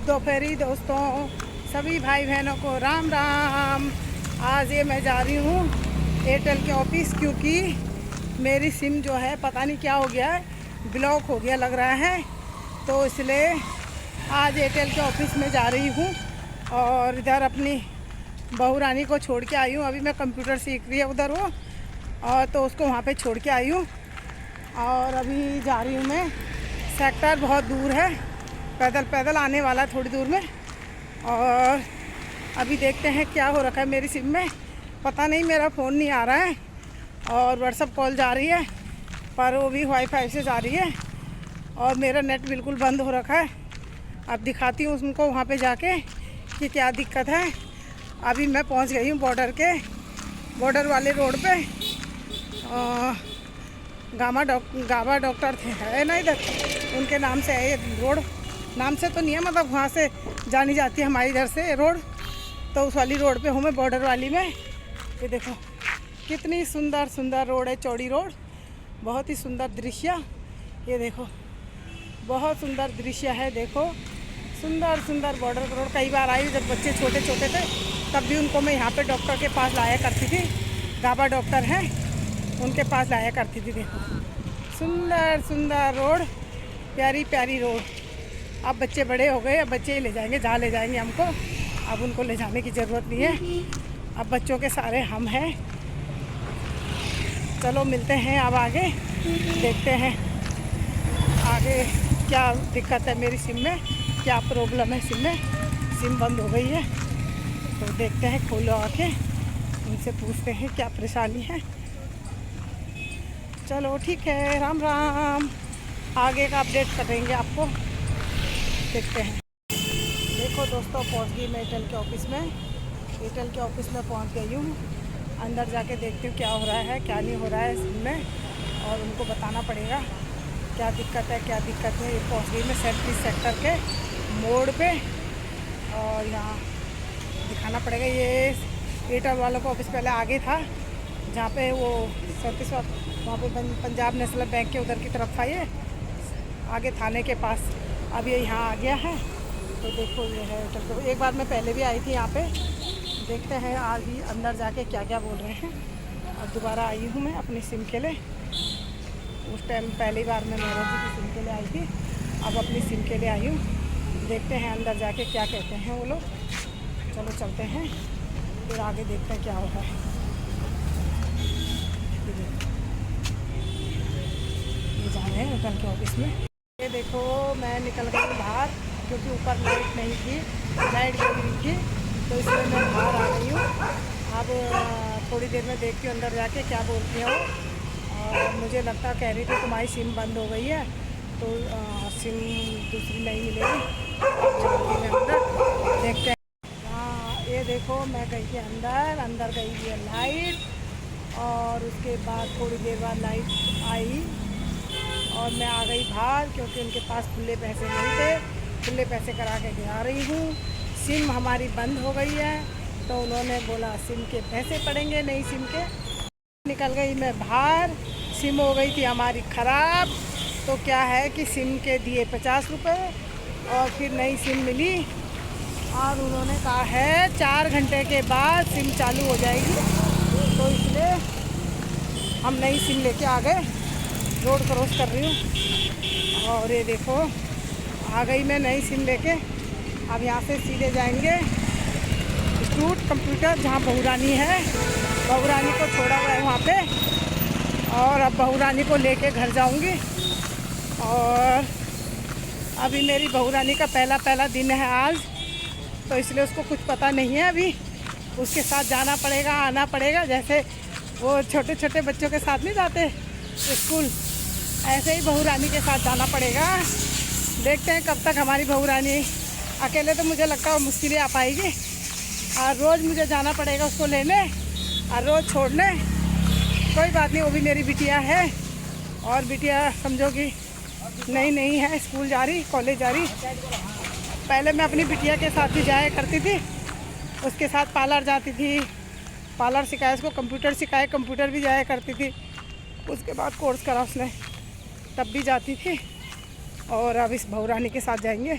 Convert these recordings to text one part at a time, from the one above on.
दोपहरी दोस्तों, सभी भाई बहनों को राम राम। आज ये मैं जा रही हूँ एयरटेल के ऑफिस, क्योंकि मेरी सिम जो है पता नहीं क्या हो गया है, ब्लॉक हो गया लग रहा है। तो इसलिए आज एयरटेल के ऑफिस में जा रही हूँ और इधर अपनी बहू रानी को छोड़ के आई हूँ। अभी मैं कंप्यूटर सीख रही है उधर वो, और तो उसको वहाँ पे छोड़ के आई हूँ। और अभी जा रही हूँ मैं, सेक्टर बहुत दूर है, पैदल पैदल आने वाला है थोड़ी दूर में। और अभी देखते हैं क्या हो रखा है मेरी सिम में, पता नहीं, मेरा फ़ोन नहीं आ रहा है और व्हाट्सअप कॉल जा रही है पर वो भी वाईफाई से जा रही है और मेरा नेट बिल्कुल बंद हो रखा है। अब दिखाती हूँ उनको वहाँ पे जाके कि क्या दिक्कत है। अभी मैं पहुँच गई हूँ बॉर्डर वाले रोड पे। गाबा डॉक्टर थे है ना इधर, उनके नाम से है ये रोड। नाम से तो नहीं है, मतलब वहाँ से जानी जाती है हमारी इधर से रोड। तो उस वाली रोड पे हूँ मैं, बॉर्डर वाली में। ये देखो कितनी सुंदर सुंदर रोड है, चौड़ी रोड, बहुत ही सुंदर दृश्य। ये देखो बहुत सुंदर दृश्य है, देखो सुंदर सुंदर बॉर्डर रोड। कई बार आई जब बच्चे छोटे छोटे थे, तब भी उनको मैं यहाँ पे डॉक्टर के पास लाया करती थी। गाबा डॉक्टर हैं, उनके पास लाया करती थी। देखो सुंदर सुंदर रोड, प्यारी प्यारी रोड। अब बच्चे बड़े हो गए, अब बच्चे ही ले जाएंगे जहाँ ले जाएंगे हमको। अब उनको ले जाने की ज़रूरत नहीं है, अब बच्चों के सारे हम हैं। चलो मिलते हैं अब आगे, देखते हैं आगे क्या दिक्कत है मेरी सिम में, क्या प्रॉब्लम है सिम में। सिम बंद हो गई है तो देखते हैं, खोलो आके उनसे पूछते हैं क्या परेशानी है। चलो ठीक है, राम राम। आगे का अपडेट करेंगे आपको, देखते हैं। देखो दोस्तों, पहुंच गई मैं एयरटेल के ऑफिस में। एयरटेल के ऑफिस में पहुंच गई हूँ। अंदर जाके देखती हूँ क्या हो रहा है क्या नहीं हो रहा है सिम में, और उनको बताना पड़ेगा क्या दिक्कत है क्या दिक्कत है। ये पहुँच गई मैं 37 सेक्टर के मोड़ पे, और यहाँ दिखाना पड़ेगा। ये एयरटेल वालों का ऑफिस पहले आगे था, जहाँ पे वो 37 वहाँ पे पंजाब नेशनल बैंक के उधर की तरफ था, ये आगे थाने के पास। अब ये यहाँ आ गया है। तो देखो ये है एयरटेल। तो एक बार मैं पहले भी आई थी यहाँ पे, देखते हैं आज भी अंदर जाके क्या क्या बोल रहे हैं। अब दोबारा आई हूँ मैं अपनी सिम के लिए। उस टाइम पहली बार मैं मेरे की सिम के लिए आई थी, अब अपनी सिम के लिए आई हूँ। देखते हैं अंदर जाके क्या कहते हैं वो लोग। चलो चलते हैं, फिर आगे देखते हैं क्या हो रहा है। ये जा रहे हैं एयरटेल के ऑफिस में। ये देखो मैं निकल गई बाहर, क्योंकि ऊपर लाइट नहीं थी, लाइट जल रही थी, तो इसलिए मैं बाहर आ गई हूँ। अब थोड़ी देर में देखती हूँ अंदर जाके क्या बोलती हैं वो। और मुझे लगता कह रही थी तुम्हारी सिम बंद हो गई है, तो सिम दूसरी नहीं मिलेगी। चलती मैं अंदर, देखते हैं। हाँ ये देखो मैं गई थी अंदर गई है लाइट, और उसके बाद थोड़ी देर बाद लाइट आई और मैं आ गई बाहर, क्योंकि उनके पास खुले पैसे नहीं थे। खुले पैसे करा के आ रही हूँ। सिम हमारी बंद हो गई है, तो उन्होंने बोला सिम के पैसे पड़ेंगे नई सिम के। निकल गई मैं बाहर, सिम हो गई थी हमारी ख़राब। तो क्या है कि सिम के दिए 50 रुपये और फिर नई सिम मिली, और उन्होंने कहा है 4 घंटे के बाद सिम चालू हो जाएगी। तो इसलिए हम नई सिम लेके आ गए। रोड क्रॉस कर रही हूँ और ये देखो आ गई मैं नई सिम लेके। अब यहाँ से सीधे जाएंगे इंस्टीट्यूट कंप्यूटर, जहाँ बहू रानी है। बहू रानी को छोड़ा हुआ है वहाँ पे, और अब बहू रानी को लेके घर जाऊँगी। और अभी मेरी बहू रानी का पहला दिन है आज, तो इसलिए उसको कुछ पता नहीं है अभी। उसके साथ जाना पड़ेगा, आना पड़ेगा, जैसे वो छोटे छोटे बच्चों के साथ नहीं जाते स्कूल, ऐसे ही बहू रानी के साथ जाना पड़ेगा। देखते हैं कब तक हमारी बहू रानी, अकेले तो मुझे लगता है मुश्किल आ पाएगी, और रोज़ मुझे जाना पड़ेगा उसको लेने और रोज़ छोड़ने। कोई बात नहीं, वो भी मेरी बिटिया है, और बिटिया समझो कि नहीं है, स्कूल जा रही, कॉलेज जा रही। पहले मैं अपनी बिटिया के साथ ही जाया करती थी, उसके साथ पार्लर जाती थी, पार्लर सिखाया उसको, कंप्यूटर सिखाया, कंप्यूटर भी जाया करती थी। उसके बाद कोर्स करा उसने, तब भी जाती थी। और अब इस बहू रानी के साथ जाएंगे।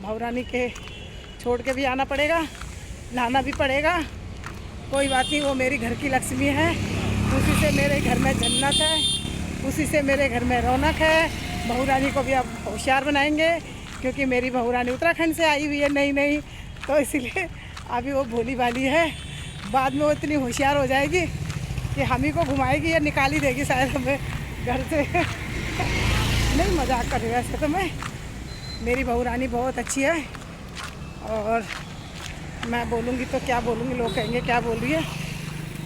बहुरानी के छोड़ के भी आना पड़ेगा, लाना भी पड़ेगा। कोई बात नहीं, वो मेरी घर की लक्ष्मी है, उसी से मेरे घर में जन्नत है, उसी से मेरे घर में रौनक है। बहुरानी को भी अब होशियार बनाएंगे, क्योंकि मेरी बहुरानी उत्तराखंड से आई हुई है नई नई, तो इसीलिए अभी वो भोली भाली है। बाद में वो इतनी होशियार हो जाएगी कि हम ही को घुमाएगी या निकाल ही देगी शायद हमें घर से। नहीं, मजाक कर रही हूँ ऐसे तो मैं। मेरी बहुरानी बहुत अच्छी है, और मैं बोलूँगी तो क्या बोलूँगी, लोग कहेंगे क्या बोल रही है।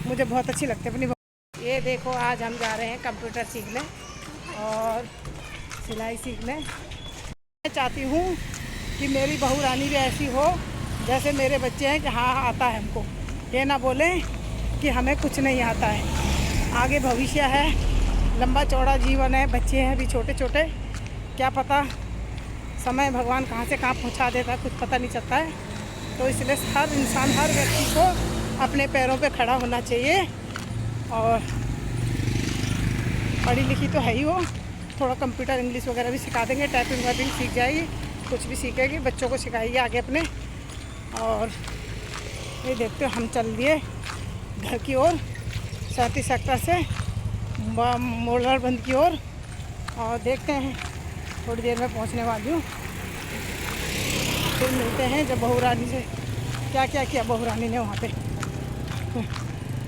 मुझे बहुत अच्छी लगती है अपनी बहू। ये देखो, आज हम जा रहे हैं कंप्यूटर सीखने और सिलाई सीखने। मैं चाहती हूँ कि मेरी बहुरानी भी ऐसी हो जैसे मेरे बच्चे हैं, कि हाँ आता है हमको, ये ना बोलें कि हमें कुछ नहीं आता है। आगे भविष्य है, लंबा चौड़ा जीवन है, बच्चे हैं अभी छोटे छोटे, क्या पता समय भगवान कहाँ से कहाँ पहुँचा देता है, कुछ पता नहीं चलता है। तो इसलिए हर इंसान, हर व्यक्ति को अपने पैरों पे खड़ा होना चाहिए। और पढ़ी लिखी तो है ही वो, थोड़ा कंप्यूटर इंग्लिश वगैरह भी सिखा देंगे, टाइपिंग वाइपिंग सीख जाएगी, कुछ भी सीखेगी, बच्चों को सिखाएगी आगे अपने। और ये देखते हो हम चल दिए घर की ओर, 37 सेक्टर से मोड़लबंद की ओर, और देखते हैं थोड़ी देर में पहुंचने वाली हूँ। फिर मिलते हैं जब बहुरानी से क्या क्या किया बहुरानी ने वहाँ पे।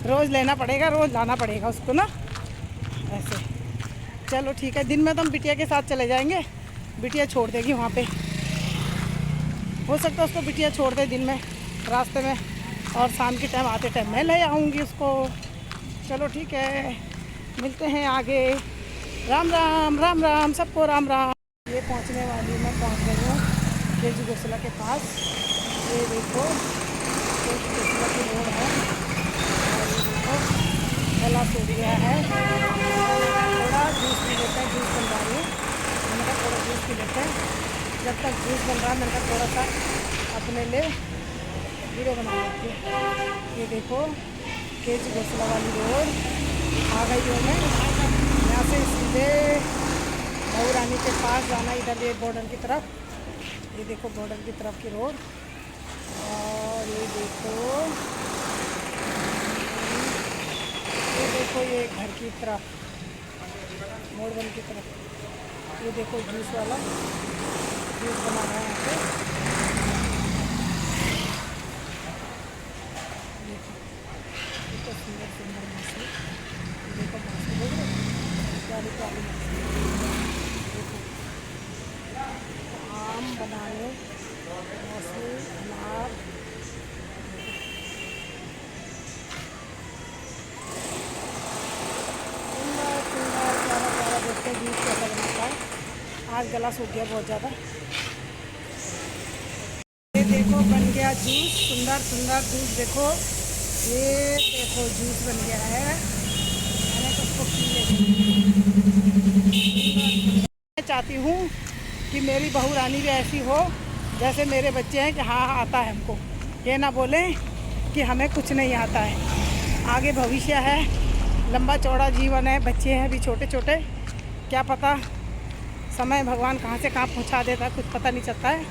रोज़ लेना पड़ेगा, रोज़ लाना पड़ेगा उसको ना, ऐसे। चलो ठीक है, दिन में तो हम बिटिया के साथ चले जाएंगे, बिटिया छोड़ देगी वहाँ पे। हो सकता है उसको बिटिया छोड़ दे दिन में रास्ते में, और शाम के टाइम आते टाइम मैं ले आऊँगी उसको। चलो ठीक है, मिलते हैं आगे। राम राम, राम राम, सबको राम राम। ये पहुँचने वाली, मैं पहुँच गई हूँ केजी गोसला के पास। ये देखो केजी गोसला की रोड है, और ये देखो गला सूख गया है, थोड़ा जूस पी लेते हैं, जूस बन रही है, मैंने कहा थोड़ा जूस पी लेते हैं। जब तक जूस बन रहा है मैंने कहा थोड़ा सा अपने लिए वीडियो बना लेती हूँ। ये देखो केजी गोसला वाली रोड आ गई हूँ मैं। यहाँ से सीधे बहुरानी के पास जाना, इधर ये बॉर्डर की तरफ, ये देखो बॉर्डर की तरफ की रोड। और ये देखो ये घर की तरफ, मोड़बंद की तरफ, ये देखो जूस वाला, जूस बना रहा है यहाँ पे। देखो सुंदर सुंदर मछली, देखो मछली देख रहे हो, प्यारी प्यारी मछली। देखो आम बनाने, मछली, अनार, सुंदर सुंदर प्यारा प्यारा। देखते हैं जूस कैसा बनाता है। आज गला सूख गया बहुत ज़्यादा। ये देखो बन गया जूस, सुंदर सुंदर जूस। देखो ये देखो जूस बन गया है, मैंने तो उसको पी लिया। मैं चाहती हूँ कि मेरी बहुरानी भी ऐसी हो जैसे मेरे बच्चे हैं, कि हाँ आता है हमको, ये ना बोलें कि हमें कुछ नहीं आता है। आगे भविष्य है, लंबा चौड़ा जीवन है, बच्चे हैं अभी छोटे छोटे, क्या पता समय भगवान कहाँ से कहाँ पहुँचा देता है, कुछ पता नहीं चलता है।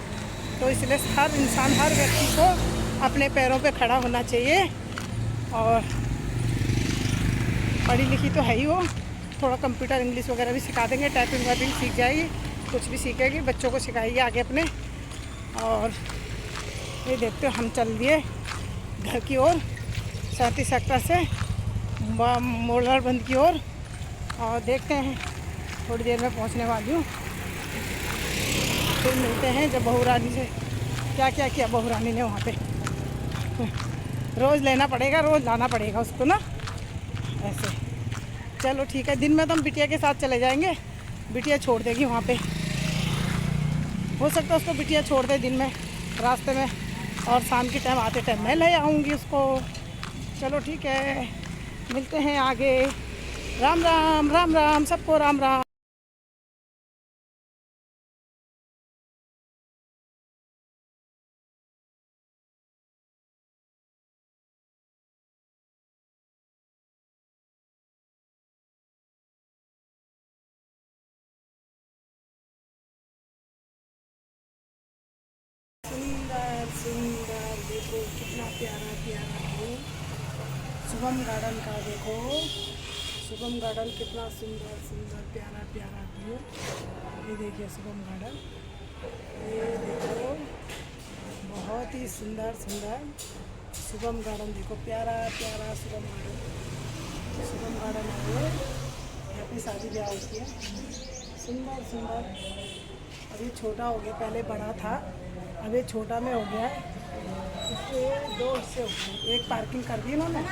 तो इसलिए हर इंसान, हर व्यक्ति को अपने पैरों पे खड़ा होना चाहिए। और पढ़ी लिखी तो है ही वो, थोड़ा कंप्यूटर इंग्लिश वगैरह भी सिखा देंगे, टाइपिंग वाइपिंग सीख जाएगी, कुछ भी सीखेगी, बच्चों को सिखाएगी आगे अपने। और ये देखते हो हम चल दिए घर की ओर, 37 सेक्टर से मोड़लबंद की ओर, और देखते हैं थोड़ी देर में पहुंचने वाली हूँ। फिर मिलते हैं जब बहुरानी से क्या क्या किया बहुरानी ने वहाँ पे। रोज़ लेना पड़ेगा, रोज़ लाना पड़ेगा उसको ना, ऐसे। चलो ठीक है, दिन में तो हम बिटिया के साथ चले जाएंगे, बिटिया छोड़ देगी वहाँ पे। हो सकता है उसको बिटिया छोड़ दे दिन में रास्ते में, और शाम के टाइम आते टाइम मैं ले आऊँगी उसको। चलो ठीक है, मिलते हैं आगे। राम राम, राम राम, सबको राम राम। प्यारा प्यारा व्यू शुभम गार्डन का। देखो शुभम गार्डन कितना सुंदर सुंदर प्यारा प्यारा व्यू। ये देखिए शुभम गार्डन, ये देखो बहुत ही सुंदर सुंदर शुभम गार्डन। देखो प्यारा प्यारा शुभम गार्डन, शुभम गार्डन है यहाँ पे शादी ब्याह होती है। सुंदर सुंदर, अभी छोटा हो गया, पहले बड़ा था अभी छोटा में हो गया है। इसके दो हिस्से हो गए, एक पार्किंग कर दी इन्होंने